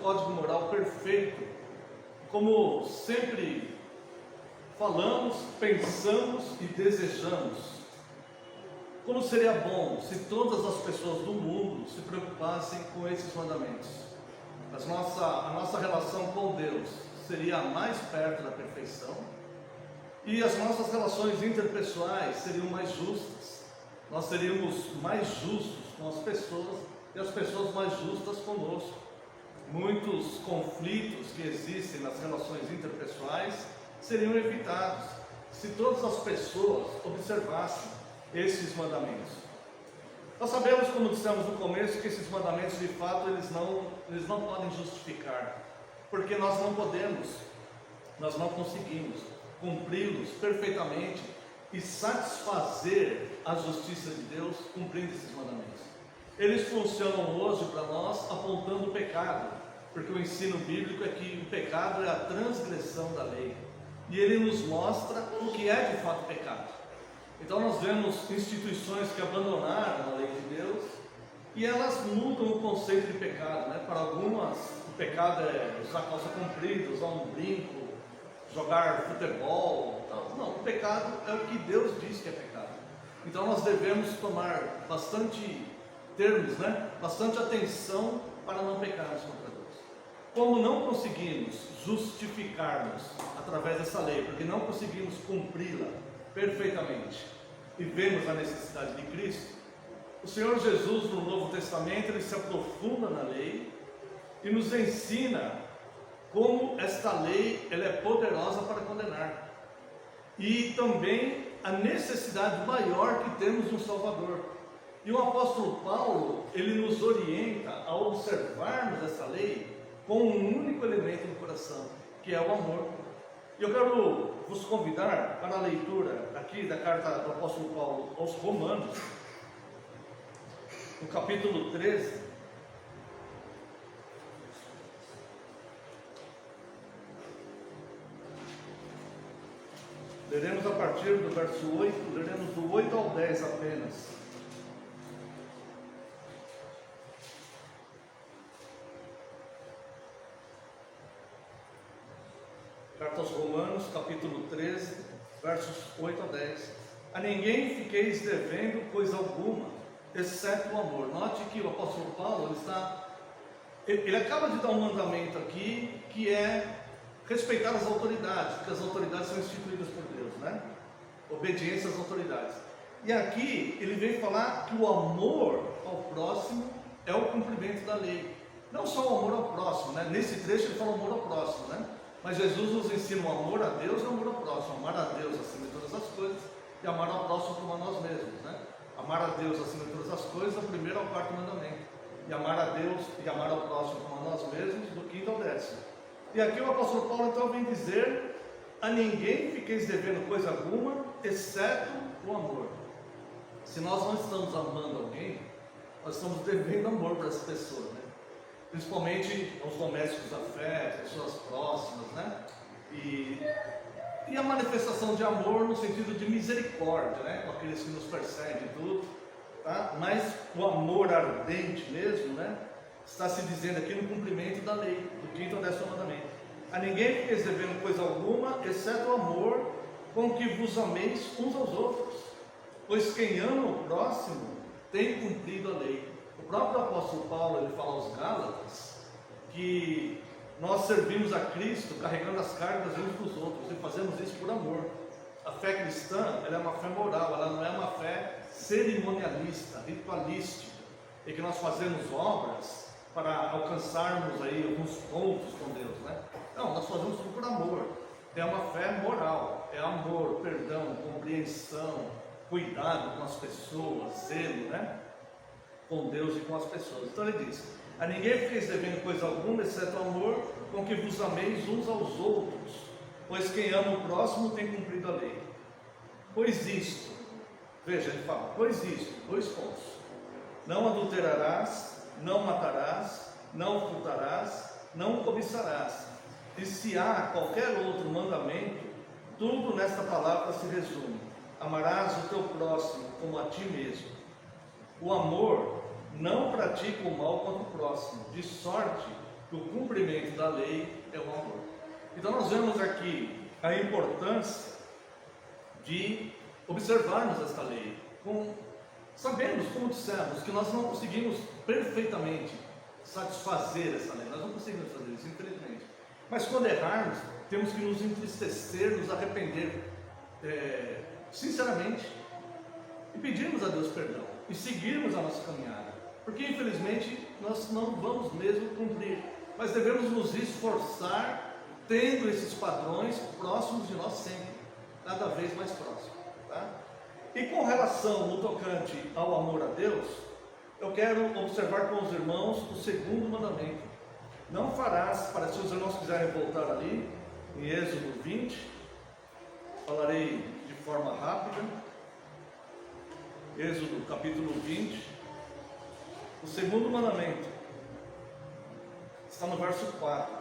código moral perfeito, como sempre falamos, pensamos e desejamos. Como seria bom se todas as pessoas do mundo se preocupassem com esses mandamentos. A nossa relação com Deus seria mais perto da perfeição, e as nossas relações interpessoais seriam mais justas. Nós seríamos mais justos com as pessoas e as pessoas mais justas conosco. Muitos conflitos que existem nas relações interpessoais seriam evitados se todas as pessoas observassem esses mandamentos. Nós sabemos, como dissemos no começo, que esses mandamentos de fato eles não podem justificar, porque nós não podemos, nós não conseguimos cumpri-los perfeitamente e satisfazer a justiça de Deus cumprindo esses mandamentos. Eles funcionam hoje para nós apontando o pecado, porque o ensino bíblico é que o pecado é a transgressão da lei, e ele nos mostra o que é de fato pecado. Então nós vemos instituições que abandonaram a lei de Deus e elas mudam o conceito de pecado, né? Para algumas o pecado é usar calça comprida, usar um brinco, jogar futebol, tal. Não, o pecado é o que Deus diz que é pecado. Então nós devemos tomar bastante atenção para não pecarmos contra Deus. Como não conseguimos justificar-nos através dessa lei, porque não conseguimos cumpri-la perfeitamente e vemos a necessidade de Cristo, o Senhor Jesus no Novo Testamento ele se aprofunda na lei e nos ensina como esta lei ela é poderosa para condenar, e também a necessidade maior que temos de um Salvador. E o apóstolo Paulo ele nos orienta a observarmos essa lei com um único elemento no coração, que é o amor. E eu quero vos convidar para a leitura aqui da carta do apóstolo Paulo aos Romanos, no capítulo 13. Leremos a partir do verso 8, leremos do 8 ao 10 apenas. Carta aos Romanos, capítulo 13, versos 8 a 10. A ninguém fiqueis devendo coisa alguma, exceto o amor. Note que o apóstolo Paulo ele acaba de dar um mandamento aqui, que é respeitar as autoridades, porque as autoridades são instituídas por Deus, né? Obediência às autoridades. E aqui ele vem falar que o amor ao próximo é o cumprimento da lei. Não só o amor ao próximo, né? Nesse trecho ele fala o amor ao próximo, né? Mas Jesus nos ensina o amor a Deus e o amor ao próximo. Amar a Deus acima de todas as coisas e amar ao próximo como a nós mesmos, né? Amar a Deus acima de todas as coisas, do primeiro ao quarto mandamento. E amar a Deus e amar ao próximo como a nós mesmos, do quinto ao décimo. E aqui o apóstolo Paulo então vem dizer: a ninguém fiqueis devendo coisa alguma, exceto o amor. Se nós não estamos amando alguém, nós estamos devendo amor para essa pessoa, né? Principalmente aos domésticos da fé, pessoas próximas, né? E a manifestação de amor no sentido de misericórdia, né? Com aqueles que nos perseguem e tudo, tá? Mas o amor ardente mesmo, né? Está se dizendo aqui no cumprimento da lei, do quinto ao décimo mandamento. A ninguém fiqueis devendo coisa alguma, exceto o amor com que vos ameis uns aos outros, pois quem ama o próximo tem cumprido a lei. O próprio apóstolo Paulo ele fala aos Gálatas que nós servimos a Cristo carregando as cargas uns dos outros e fazemos isso por amor. A fé cristã ela é uma fé moral, ela não é uma fé cerimonialista, ritualística, e que nós fazemos obras para alcançarmos aí alguns pontos com Deus, né? Não, nós fazemos tudo por amor. É uma fé moral, é amor, perdão, compreensão, cuidado com as pessoas, zelo, né? Com Deus e com as pessoas. Então ele diz: a ninguém fiqueis devendo coisa alguma, exceto o amor com que vos ameis uns aos outros, pois quem ama o próximo tem cumprido a lei. Pois isto, veja, ele fala, pois isto, dois pontos: não adulterarás, não matarás, não furtarás, não cobiçarás. E se há qualquer outro mandamento, tudo nesta palavra se resume: amarás o teu próximo como a ti mesmo. O amor não pratica o mal contra o próximo, de sorte que o cumprimento da lei é o amor. Então nós vemos aqui a importância de observarmos esta lei. Sabemos, como dissemos, que nós não conseguimos perfeitamente satisfazer essa lei, nós não conseguimos fazer isso, infelizmente. Mas quando errarmos, temos que nos entristecer, nos arrepender, sinceramente, e pedirmos a Deus perdão, e seguirmos a nossa caminhada, porque infelizmente nós não vamos mesmo cumprir, mas devemos nos esforçar, tendo esses padrões próximos de nós sempre, cada vez mais próximos, tá? E com relação no tocante ao amor a Deus, eu quero observar com os irmãos o segundo mandamento. Não farás, para se os irmãos quiserem voltar ali, em Êxodo 20, falarei de forma rápida. Êxodo capítulo 20, o segundo mandamento, está no verso 4.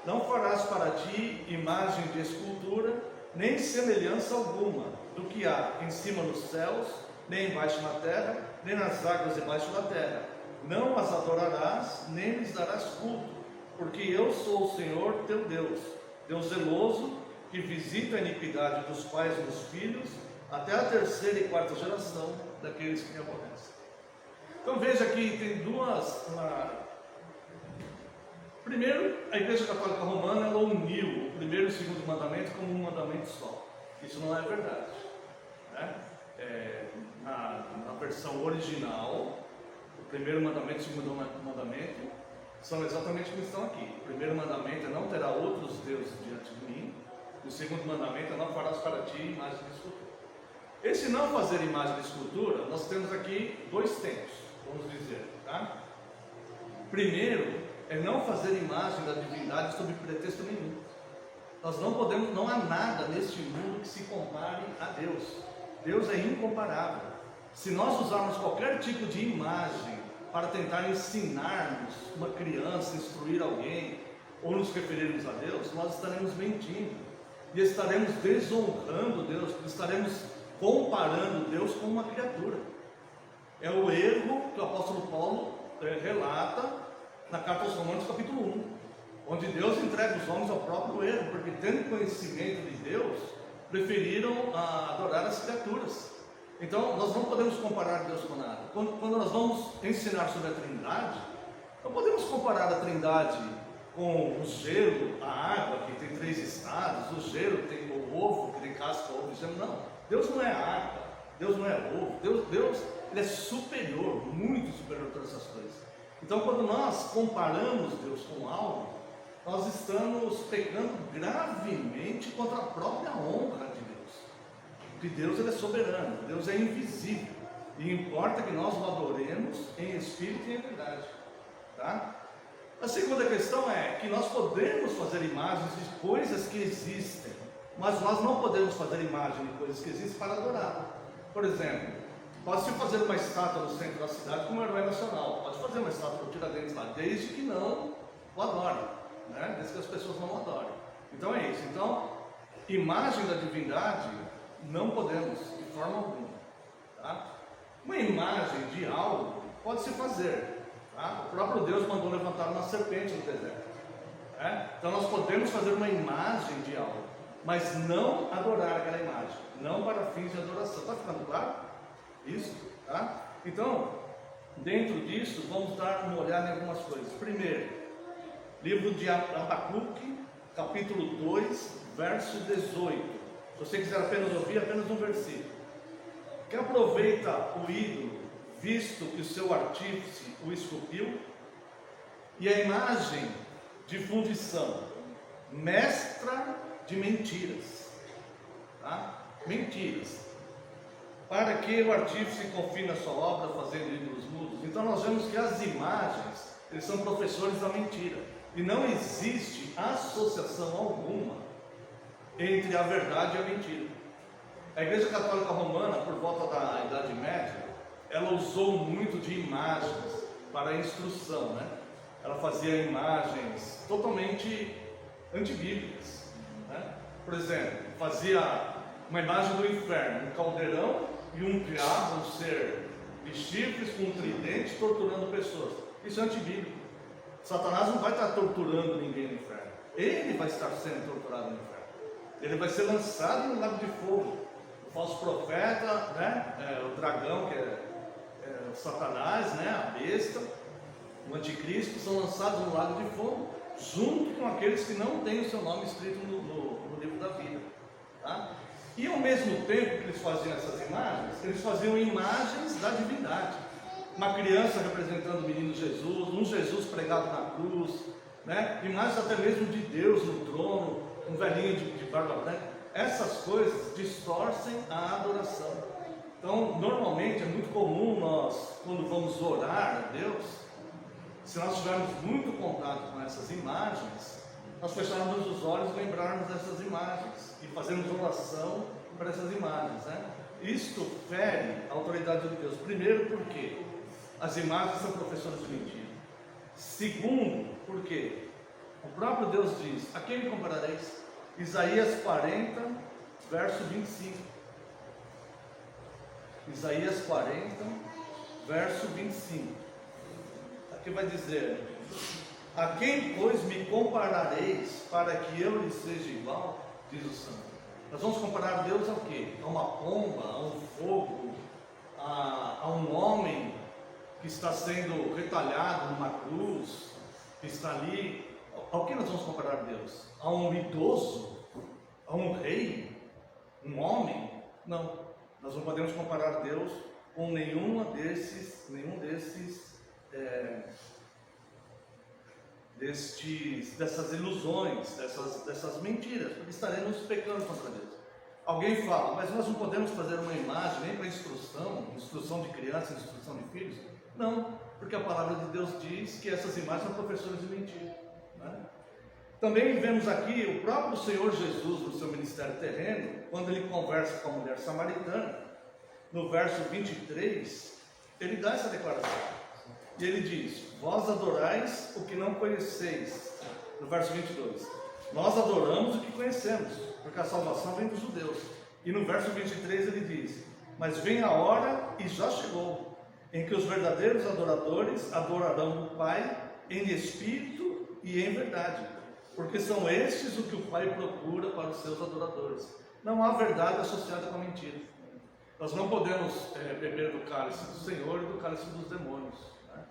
Não farás para ti imagem de escultura, nem semelhança alguma do que há em cima nos céus, nem embaixo na terra, nem nas águas debaixo da terra. Não as adorarás, nem lhes darás culto, porque eu sou o Senhor teu Deus, Deus zeloso, que visita a iniquidade dos pais e dos filhos, até a terceira e quarta geração daqueles que me aborrecem. Então veja que tem duas... Primeiro, a Igreja Católica Romana, ela uniu o primeiro e o segundo mandamento como um mandamento só. Isso não é verdade, né? Na versão original, o primeiro mandamento e o segundo mandamento são exatamente como estão aqui. O primeiro mandamento é: não terá outros deuses diante de mim. E o segundo mandamento é: não farás para ti imagem de escultura. Esse não fazer imagem de escultura, nós temos aqui dois tempos, vamos dizer, tá? Primeiro, é não fazer imagem da divindade sob pretexto nenhum. Nós não podemos, não há nada neste mundo que se compare a Deus. Deus é incomparável. Se nós usarmos qualquer tipo de imagem para tentar ensinarmos uma criança, instruir alguém, ou nos referirmos a Deus, nós estaremos mentindo, e estaremos desonrando Deus, estaremos comparando Deus com uma criatura. É o erro que o apóstolo Paulo relata na carta aos Romanos capítulo 1, onde Deus entrega os homens ao próprio erro, porque tendo conhecimento de Deus, preferiram adorar as criaturas. Então nós não podemos comparar Deus com nada. Quando nós vamos ensinar sobre a Trindade, não podemos comparar a Trindade com o gelo, a água, que tem 3 estados, o gelo tem o ovo, que tem casca, ovo e gelo. Não, Deus não é água, Deus não é ovo, Deus ele é superior, muito superior a todas essas coisas. Então quando nós comparamos Deus com algo, nós estamos pecando gravemente contra a própria honra de Deus. Porque Deus ele é soberano, Deus é invisível, e importa que nós o adoremos em espírito e em verdade, tá? A segunda questão é que nós podemos fazer imagens de coisas que existem, mas nós não podemos fazer imagem de coisas que existem para adorar. Por exemplo, pode-se fazer uma estátua no centro da cidade como herói nacional, pode fazer uma estátua do Tiradentes lá, desde que não o adore, né? Desde que as pessoas não o adorem. Então é isso. Então, imagem da divindade não podemos de forma alguma, tá? Uma imagem de algo pode-se fazer, tá? O próprio Deus mandou levantar uma serpente no deserto, né? Então nós podemos fazer uma imagem de algo, mas não adorar aquela imagem, não para fins de adoração. Está ficando claro? Isso, tá? Então, dentro disso, vamos dar uma olhada em algumas coisas. Primeiro, livro de Abacuque, capítulo 2, verso 18. Se você quiser apenas ouvir, apenas um versículo. Que aproveita o ídolo, visto que o seu artífice o esculpiu, e a imagem de fundição, mestra de mentiras, tá? Mentiras. Para que o artífice confie na sua obra fazendo ídolos mudos? Então nós vemos que as imagens, eles são professores da mentira, e não existe associação alguma entre a verdade e a mentira. A Igreja Católica Romana, por volta da Idade Média, ela usou muito de imagens para a instrução, né? Ela fazia imagens totalmente antibíblicas, né? Por exemplo, fazia uma imagem do inferno, um caldeirão e um diabo, um ser de chifres com um tridente torturando pessoas. Isso é antibíblico. Satanás não vai estar torturando ninguém no inferno. Ele vai estar sendo torturado no inferno. Ele vai ser lançado no lago de fogo. O falso profeta, né? O dragão, que é o Satanás, né? A besta, o anticristo, são lançados no lago de fogo, junto com aqueles que não têm o seu nome escrito no livro da vida. Tá? E ao mesmo tempo que eles faziam essas imagens, eles faziam imagens da divindade. Uma criança representando o menino Jesus, um Jesus pregado na cruz, né? Imagens até mesmo de Deus no trono, um velhinho de barba branca. Essas coisas distorcem a adoração. Então, normalmente é muito comum nós, quando vamos orar a Deus, se nós tivermos muito contato com essas imagens, nós fecharmos os olhos e lembrarmos dessas imagens e fazermos oração para essas imagens, né? Isto fere a autoridade de Deus. Primeiro, porque as imagens são professoras de mentira. Segundo, porque o próprio Deus diz: a quem me comparareis? Isaías 40, verso 25. Isaías 40, verso 25. Aqui vai dizer: a quem, pois, me comparareis para que eu lhe seja igual? Diz o Santo. Nós vamos comparar Deus ao quê? A uma pomba, a um fogo, a um homem que está sendo retalhado numa cruz, que está ali. Ao que nós vamos comparar Deus? A um idoso? A um rei? Um homem? Não. Nós não podemos comparar Deus com nenhum dessas ilusões, dessas mentiras, porque estaremos pecando contra Deus. Alguém fala: mas nós não podemos fazer uma imagem nem para instrução de crianças, instrução de filhos? Não, porque a palavra de Deus diz que essas imagens são professores de mentira, né? Também vemos aqui o próprio Senhor Jesus no seu ministério terreno, quando ele conversa com a mulher samaritana, no verso 23, ele dá essa declaração. E ele diz: vós adorais o que não conheceis. No verso 22, nós adoramos o que conhecemos, porque a salvação vem dos judeus. E no verso 23 ele diz: mas vem a hora, e já chegou, em que os verdadeiros adoradores adorarão o Pai em espírito e em verdade, porque são estes o que o Pai procura para os seus adoradores. Não há verdade associada com a mentira. Nós não podemos beber do cálice do Senhor e do cálice dos demônios, né?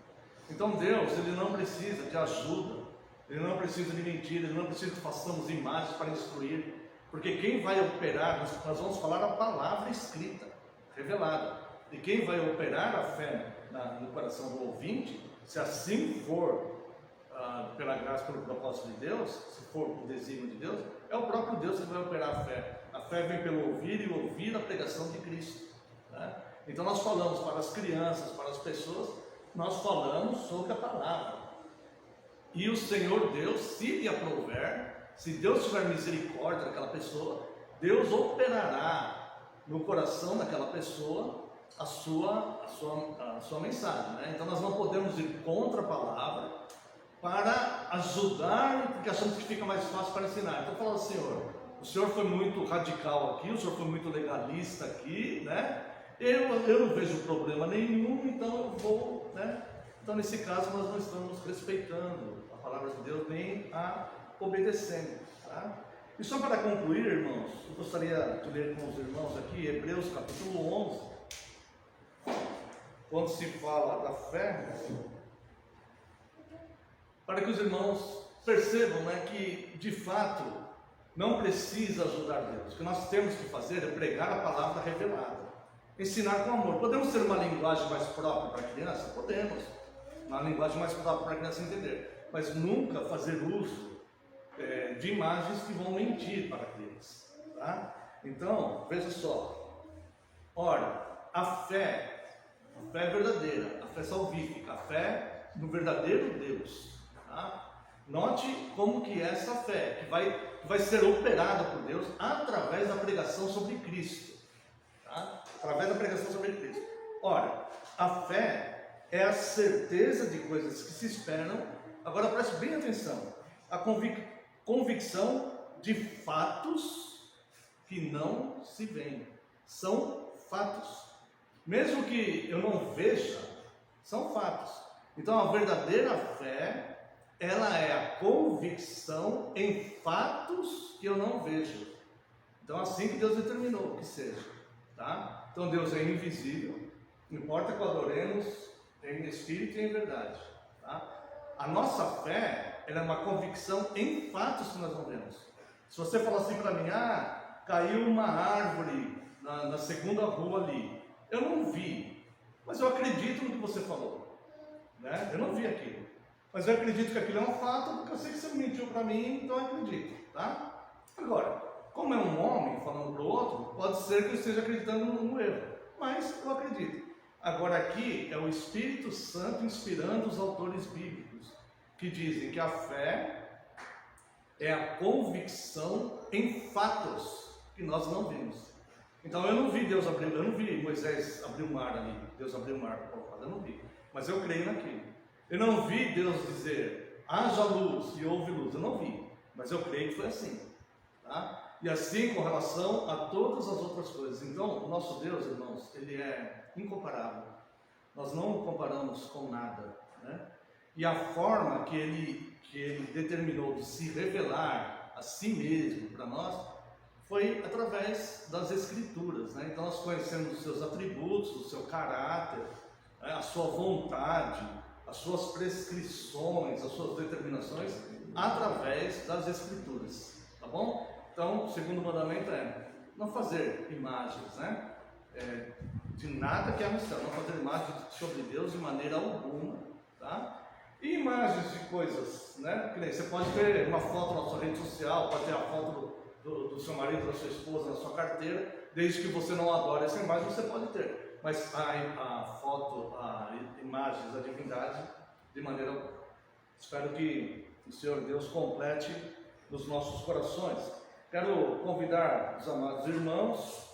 Então Deus, Ele não precisa de ajuda, Ele não precisa de mentira, Ele não precisa que façamos imagens para instruir, porque quem vai operar, nós vamos falar a palavra escrita, revelada, e quem vai operar a fé no coração do ouvinte, se assim for pela graça, pelo propósito de Deus, se for o desígnio de Deus, é o próprio Deus que vai operar a fé. A fé vem pelo ouvir e ouvir a pregação de Cristo, né? Então nós falamos para as crianças, para as pessoas, nós falamos sobre a palavra. E o Senhor Deus, se lhe aprouver, se Deus tiver misericórdia daquela pessoa, Deus operará no coração daquela pessoa a sua mensagem, né? Então nós não podemos ir contra a palavra para ajudar, porque achamos que fica mais fácil para ensinar. Então fala: Senhor, o Senhor foi muito radical aqui, o Senhor foi muito legalista aqui, né? Eu não vejo problema nenhum, então eu vou, né? Então nesse caso nós não estamos respeitando a palavra de Deus, nem a obedecendo, tá? E só para concluir, irmãos, eu gostaria de ler com os irmãos aqui Hebreus capítulo 11, quando se fala da fé, para que os irmãos percebam, né, que de fato não precisa ajudar Deus. O que nós temos que fazer é pregar a palavra revelada, ensinar com amor. Podemos ter uma linguagem mais própria para a criança? Podemos, uma linguagem mais própria para a criança entender, mas nunca fazer uso de imagens que vão mentir para a criança, tá? Então, veja só, ora, a fé é verdadeira, a fé salvífica, a fé no verdadeiro Deus, tá? Note como que é essa fé, que vai ser operada por Deus através da pregação sobre Cristo, tá? Através da pregação sobre Cristo. Ora, a fé é a certeza de coisas que se esperam. Agora preste bem atenção, a convicção de fatos que não se veem. São fatos, mesmo que eu não veja, são fatos. Então a verdadeira fé ela é a convicção em fatos que eu não vejo. Então, assim que Deus determinou que seja, tá? Então, Deus é invisível, importa que o adoremos em espírito e em verdade, tá? A nossa fé, ela é uma convicção em fatos que nós não vemos. Se você falar assim para mim, caiu uma árvore na segunda rua ali, eu não vi, mas eu acredito no que você falou, né? Eu não vi aquilo, mas eu acredito que aquilo é um fato, porque eu sei que você mentiu para mim, então eu acredito, tá? Agora, como é um homem falando para o outro, pode ser que eu esteja acreditando no erro, mas eu acredito. Agora aqui é o Espírito Santo inspirando os autores bíblicos, que dizem que a fé é a convicção em fatos que nós não vimos. Então eu não vi Deus abrir, eu não vi Moisés abrir o mar ali, Deus abriu o mar para o povo, eu não vi, mas eu creio naquilo. Eu não vi Deus dizer, haja luz e houve luz, eu não vi, mas eu creio que foi assim, tá? E assim com relação a todas as outras coisas. Então o nosso Deus, irmãos, ele é incomparável, nós não o comparamos com nada, né? E a forma que ele determinou de se revelar a si mesmo para nós foi através das Escrituras, né? Então nós conhecemos os seus atributos, o seu caráter, né? A sua vontade, as suas prescrições, as suas determinações, através das Escrituras, tá bom? Então, o segundo mandamento é não fazer imagens, né? De nada que é missão, não fazer imagens sobre Deus de maneira alguma, tá? E imagens de coisas, né? Que nem você pode ter uma foto na sua rede social, pode ter a foto do seu marido, da sua esposa na sua carteira, desde que você não adore essa imagem, você pode ter. Mas a foto, a imagens da divindade, de maneira alguma. Espero que o Senhor Deus complete nos nossos corações. Quero convidar os amados irmãos